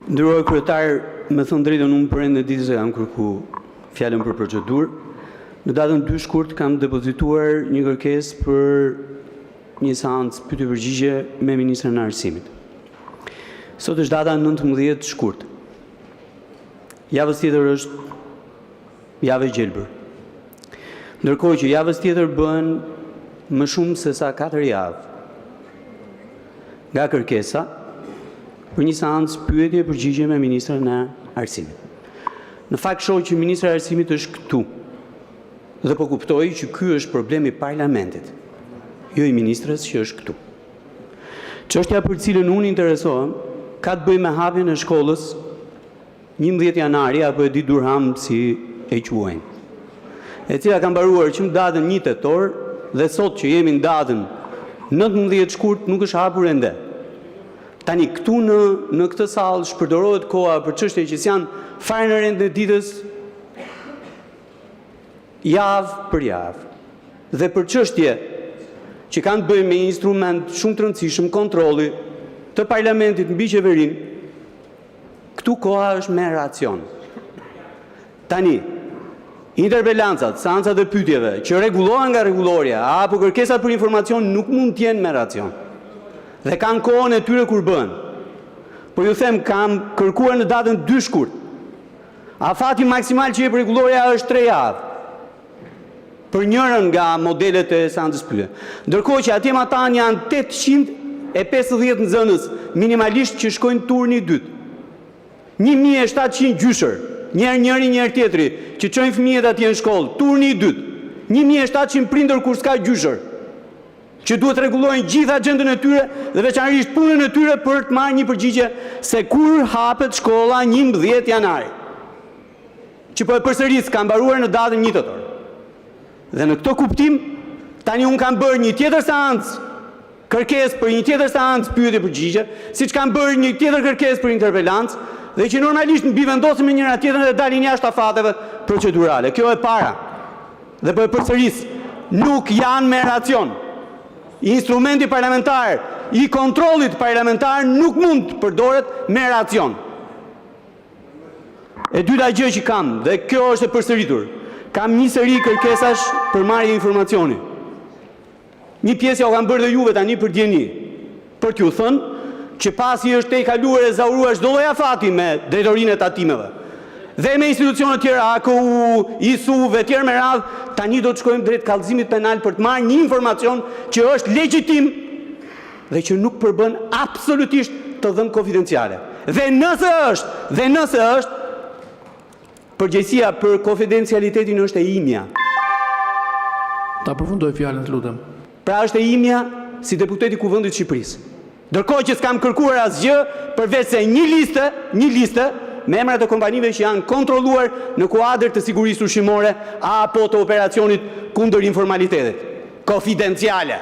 Nderuar kryetar, me thënë drejtën, unë për ende ditës e kam kërku fjalën për procedurë. Në datën 2 shkurt kam depozituar një kërkesë për një seancë pyetje-përgjigje me ministrin e Arsimit. Sot është data 19 shkurt. Javës tjetër është javë e gjelbër. Ndërkohë që javës tjetër bën më shumë se sa 4 javë nga kërkesa për një seancë pyetje-përgjigje me ministrin e Arsimit. Në fakt shoh që ministri i Arsimit është këtu. Dhe po kuptoj që ky është problemi i parlamentit, jo i ministrës që është këtu. Çështja për cilën unë interesohem ka të bëjë me hapjen e shkollës 11 janari apo e di Durham si e quajnë, e cila ka mbaruar që në datën 1 tetor dhe sot që jemi në datën 19 shkurt nuk është hapur ende. Tani këtu në këtë sallë shpërdorohet koha për çështje që janë fare në rend në ditës javë për javë. Dhe për çështje që kanë të bëjnë me një instrument shumë të rëndësishëm, kontrolli të parlamentit mbi qeverinë, këtu koha është me racion. Tani, interpelancat, seancat e pyetjeve që rregullohen nga rregullorja apo kërkesat për informacion nuk mund të jenë me racion. Dhe kanë kohën e tyre kur bën. Po ju them, kam kërkuar në datën 2 shkurt. Afati maksimal që jep rregullorja është 3 javë. Për njërin nga modelet e seancës pyetje. Ndërkohë që atje matan janë 850 nxënës minimalisht që shkojnë turni 2. 1700 gjyshër, njëri njëri tjetri, që çojnë fëmijët atje në shkollë, turni 2. 1700 prindër kur s'ka gjyshër, që duhet rregullojnë gjithë agjendën e tyre dhe veçanërisht punën e tyre për të marrë një përgjigje se kur hapet shkolla 11 janari. Që po e përsëris ka mbaruar në datën 1 tetor. Dhe në këtë kuptim, tani unë kam bërë një tjetër seancë kërkesë për një tjetër seancë pyetje-përgjigje, siç kam bërë një tjetër kërkesë për interpelancë, dhe që normalisht mbi vendosen me njëra tjetrën dhe dalin jashtë afateve procedurale. Kjo e para. Dhe po e përsëris, nuk janë me racion. Instrumenti parlamentar i kontrollit parlamentar nuk mund të përdoret me racion. E dyta gjë që kam, dhe kjo është e përsëritur, kam një seri kërkesash për marrje informacioni. Një pjesë ja u kam bërë dhe juve tani për djeni, për t'ju thënë që pasi është e kaluar e zauruar çdo lloj afati me drejtorinë e tatimeve dhe me institucione tjera, AKU, ISU dhe tjerë me radhë, tani do të shkojmë drejt kallëzimit penal për të marrë një informacion që është legjitim dhe që nuk përbën absolutisht të dhënë konfidenciale. Dhe nëse është, përgjegjësia për konfidencialitetin është e imja. Ta përfundoj fjalën, të lutem. Pra është e imja si deputeti i Kuvendit të Shqipërisë. Ndërkohë që s'kam kërkuar asgjë përveç se një listë me emrat e kompanive që janë kontrolluar në kuadër të sigurisë ushqimore apo të operacionit kundër informalitetit. Konfidenciale.